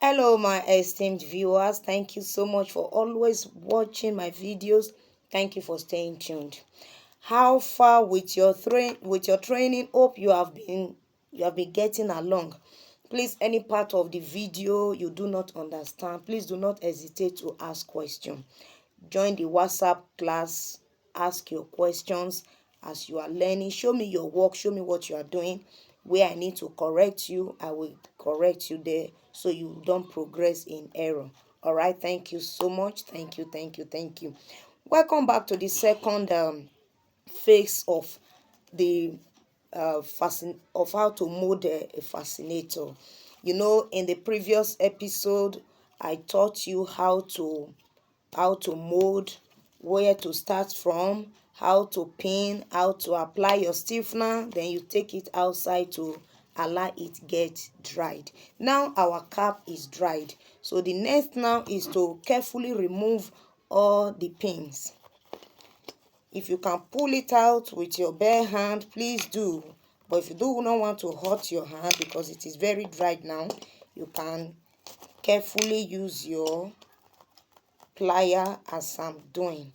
Hello, my esteemed viewers. Thank you so much for always watching my videos. Thank you for staying tuned. How far with your training? Hope you have been getting along. Please, any part of the video you do not understand, please do not hesitate to ask questions. Join the WhatsApp class. Ask your questions as you are learning. Show me your work. Show me what you are doing. Where I need to correct you, I will correct you there so you don't progress in error. All right. Thank you so much. Thank you. Thank you. Thank you. Welcome back to the second phase of the of how to mold a fascinator. In the previous episode, I taught you how to mold, where to start from, how to pin, how to apply your stiffener, then you take it outside to allow it get dried. Now our cap is dried, so the next now is to carefully remove all the pins. If you can pull it out with your bare hand, please do. But if you do not want to hurt your hand because it is very dried now, you can carefully use your plier as I'm doing.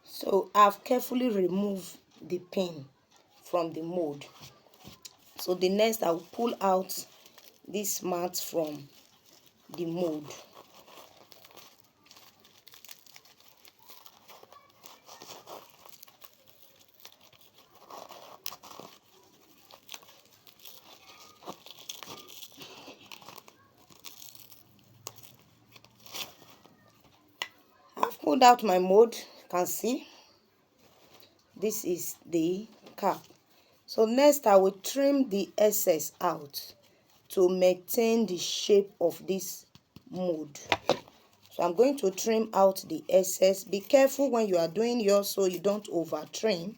So I've carefully removed the pin from the mold. So the next I'll pull out this mat from the mold. I've pulled out my mold. You can see this is the cap. So next I will trim the excess out to maintain the shape of this mold. So I'm going to trim out the excess. Be careful when you are doing yours so you don't over trim.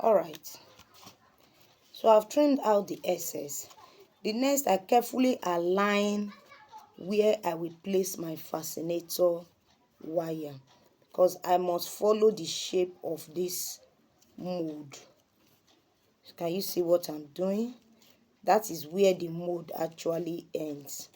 Alright, so I've trimmed out the excess. The next, I carefully align where I will place my fascinator wire because I must follow the shape of this mold. Can you see what I'm doing? That is where the mold actually ends.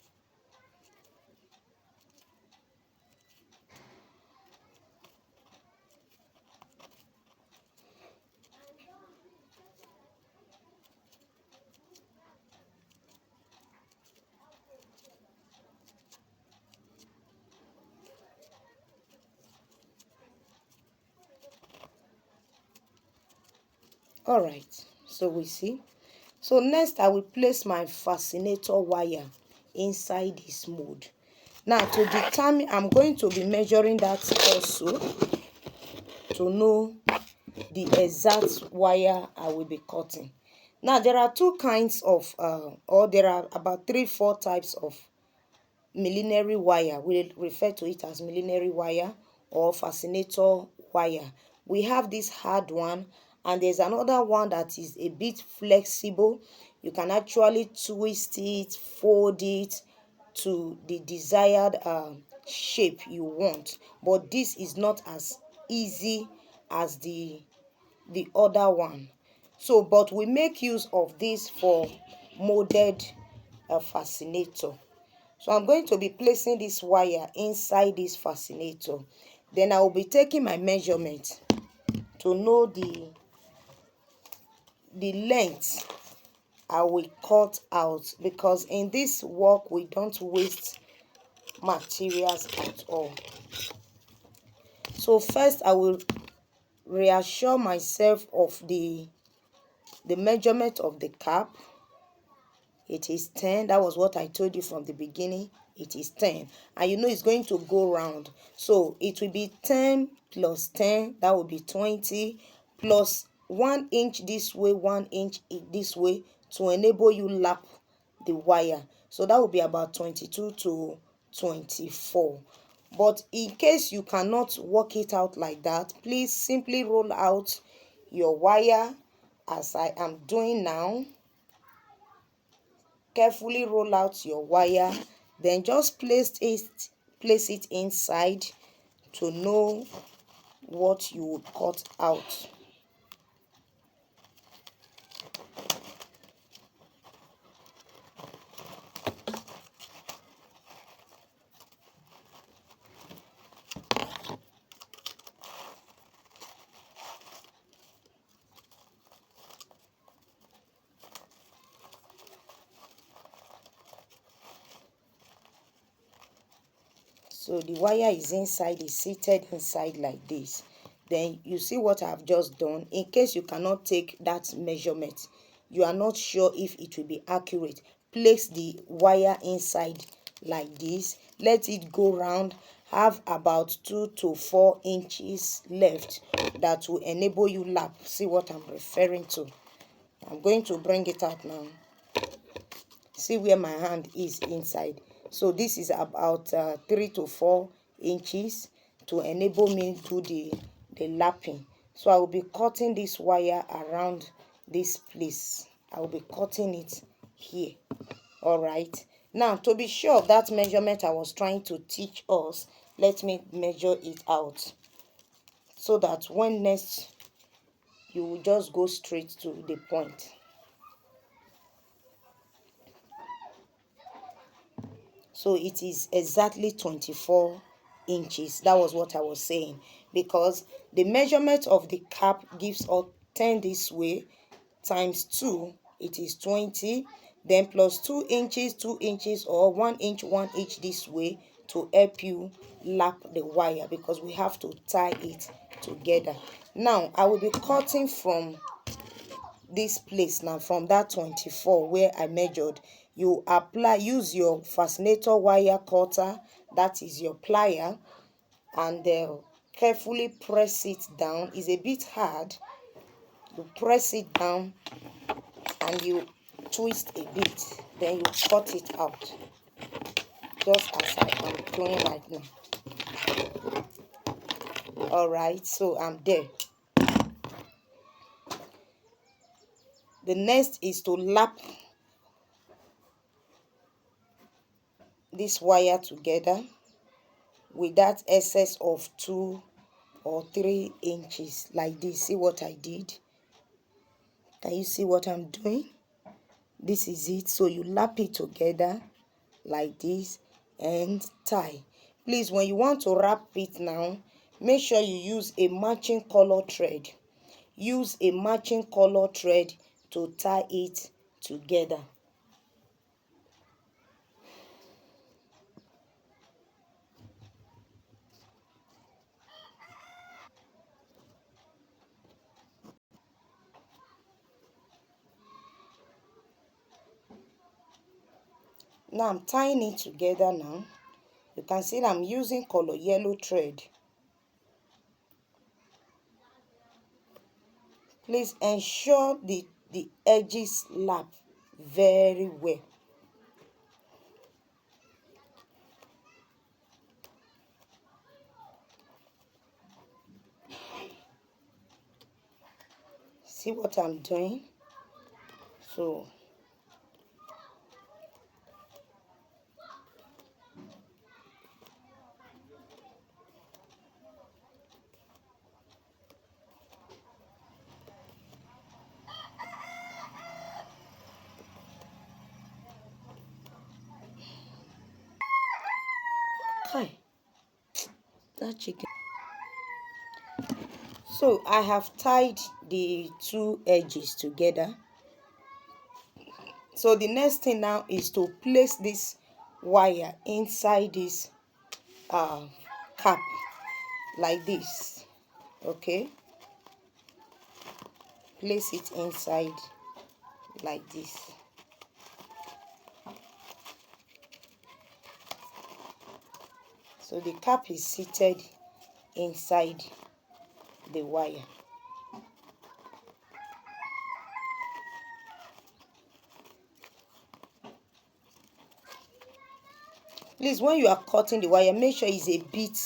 Alright, so we see. So next I will place my fascinator wire inside this mold. Now to determine, I'm going to be measuring that also to know the exact wire I will be cutting. Now there are two kinds of or there are about 3-4 types of millinery wire. We refer to it as millinery wire or fascinator wire. We have this hard one, and there's another one that is a bit flexible. You can actually twist it, fold it to the desired shape you want, but this is not as easy as the other one. So but we make use of this for molded fascinator. So I'm going to be placing this wire inside this fascinator. Then I will be taking my measurement to know the length I will cut out, because in this work we don't waste materials at all. So first I will reassure myself of the measurement of the cap. It is 10. That was what I told you from the beginning. It is 10, and you know it's going to go round, so it will be 10 plus 10, that will be 20, plus 1 inch this way, 1 inch this way, to enable you lap the wire. So that will be about 22 to 24. But in case you cannot work it out like that, please simply roll out your wire as I am doing now. Carefully roll out your wire, then just place it inside to know what you would cut out. So the wire is inside, is seated inside like this. Then you see what I've just done. In case you cannot take that measurement, you are not sure if it will be accurate, place the wire inside like this, let it go round, have about 2 to 4 inches left that will enable you lap. See what I'm referring to. I'm going to bring it out now. See where my hand is inside. So this is about 3 to 4 inches to enable me to do the lapping. So I will be cutting this wire around this place. I will be cutting it here. All right. Now, to be sure of that measurement I was trying to teach us, let me measure it out, so that when next you will just go straight to the point. So it is exactly 24 inches. That was what I was saying, because the measurement of the cap gives us 10 this way times 2, it is 20, then plus 2 inches 2 inches, or 1 inch 1 inch this way, to help you lap the wire, because we have to tie it together. Now I will be cutting from this place now, from that 24 where I measured. You use your fascinator wire cutter, that is your plier, and carefully press it down. It's a bit hard. You press it down and you twist a bit, then you cut it out, just as I am doing right now. All right, so I'm there. The next is to lap this wire together with that excess of 2 or 3 inches like this. See what I did? Can you see what I'm doing? This is it. So you lap it together like this and tie. Please, when you want to wrap it now, make sure you use a matching color thread. Use a matching color thread to tie it together. Now I'm tying it together now. You can see that I'm using color yellow thread. Please ensure the edges lap very well. See what I'm doing? So that chicken? So I have tied the two edges together. So the next thing now is to place this wire inside this cap like this. Okay, place it inside like this. So the cap is seated inside the wire. Please, when you are cutting the wire, make sure it's a bit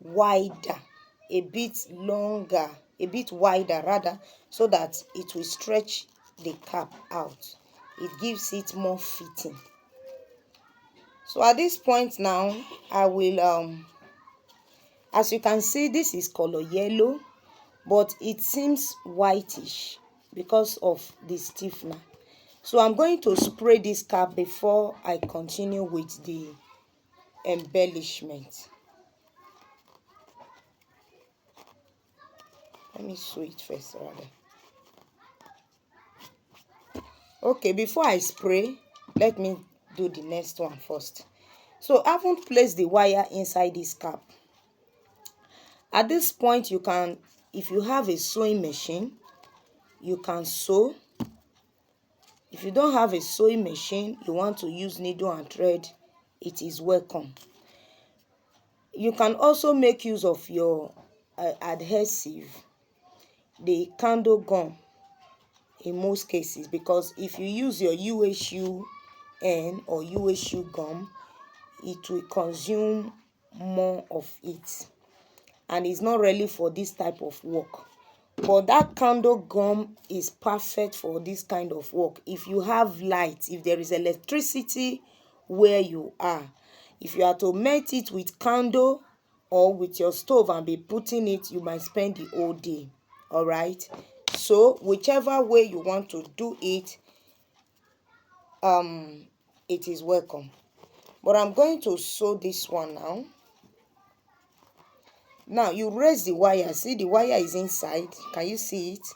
wider, a bit longer, a bit wider rather, so that it will stretch the cap out. It gives it more fitting. So at this point now, I will as you can see, this is color yellow, but it seems whitish because of the stiffener. So I'm going to spray this cap before I continue with the embellishment. Let me sew it first rather. Okay, before I spray, let me do the next one first. So I haven't placed the wire inside this cap. At this point, you can, if you have a sewing machine, you can sew. If you don't have a sewing machine, you want to use needle and thread, it is welcome. You can also make use of your adhesive, the candle gum in most cases, because if you use your UHU or UHU gum, it will consume more of it, and it's not really for this type of work. But that candle gum is perfect for this kind of work. If you have light, if there is electricity where you are, if you are to melt it with candle or with your stove and be putting it, you might spend the whole day. All right, so whichever way you want to do it, it is welcome. But I'm going to sew this one now. Now you raise the wire. See, the wire is inside. Can you see it?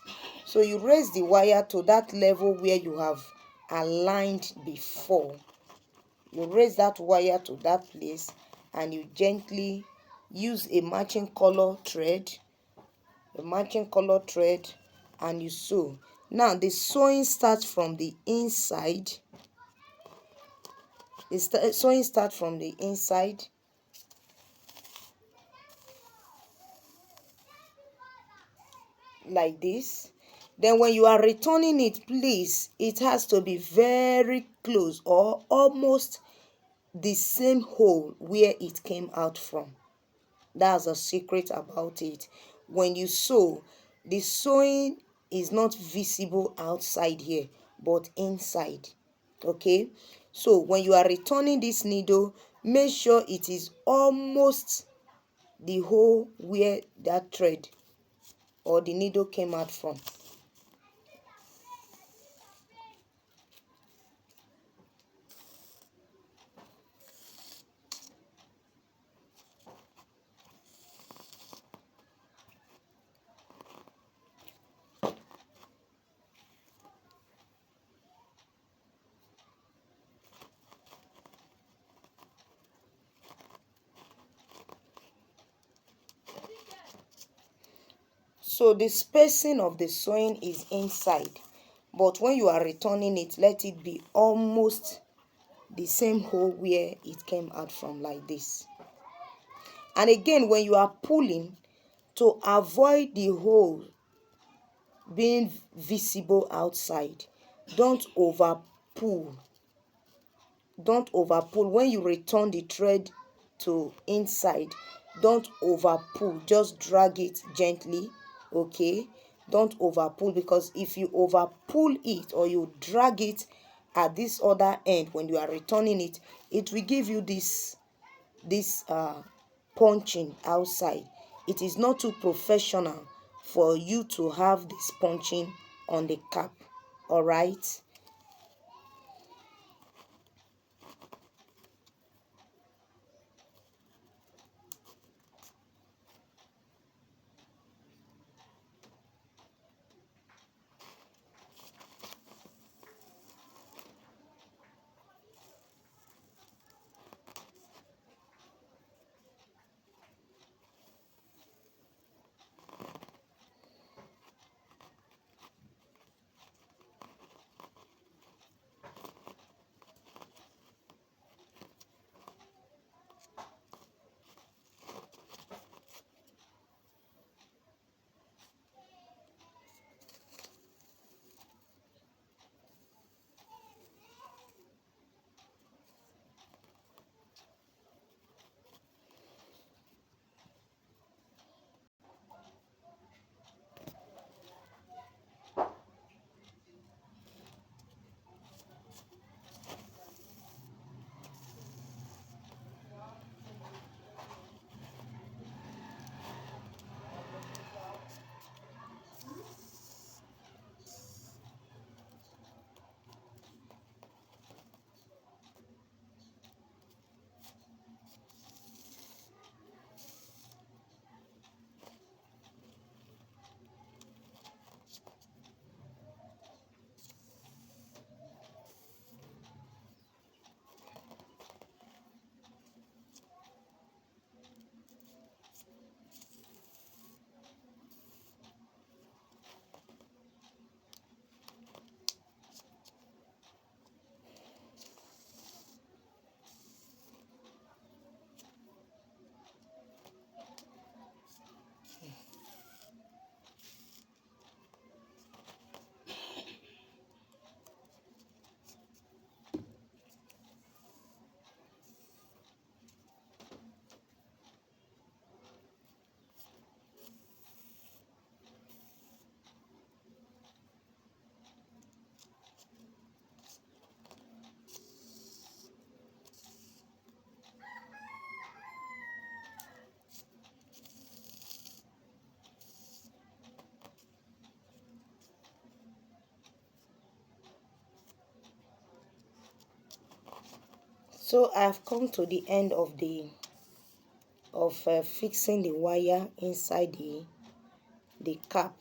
So you raise the wire to that level where you have aligned before. You raise that wire to that place and you gently use a matching color thread, and you sew. Now the sewing starts from the inside. Sewing starts from the inside. Like this. Then when you are returning it, please, it has to be very close or almost the same hole where it came out from. That's a secret about it. When you sew, the sewing is not visible outside here but inside. Okay, so when you are returning this needle, make sure it is almost the hole where that thread or the needle came out from. So the spacing of the sewing is inside, but when you are returning it, let it be almost the same hole where it came out from, like this. And again, when you are pulling, to avoid the hole being visible outside, don't over pull. Don't over pull. When you return the thread to inside, don't over pull, just drag it gently. Okay, don't over pull, because if you over pull it or you drag it at this other end when you are returning it, it will give you this punching outside. It is not too professional for you to have this punching on the cap. All right, So I have come to the end of fixing the wire inside the cap.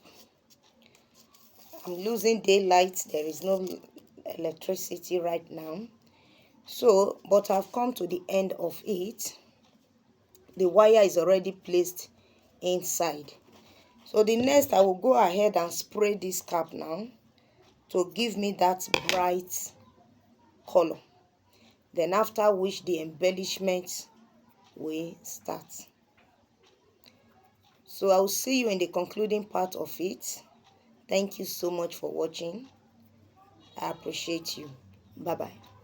I'm losing daylight. There is no electricity right now. So, but I've come to the end of it. The wire is already placed inside. So the next, I will go ahead and spray this cap now to give me that bright color. Then after which the embellishment will start. So I will see you in the concluding part of it. Thank you so much for watching. I appreciate you. Bye bye.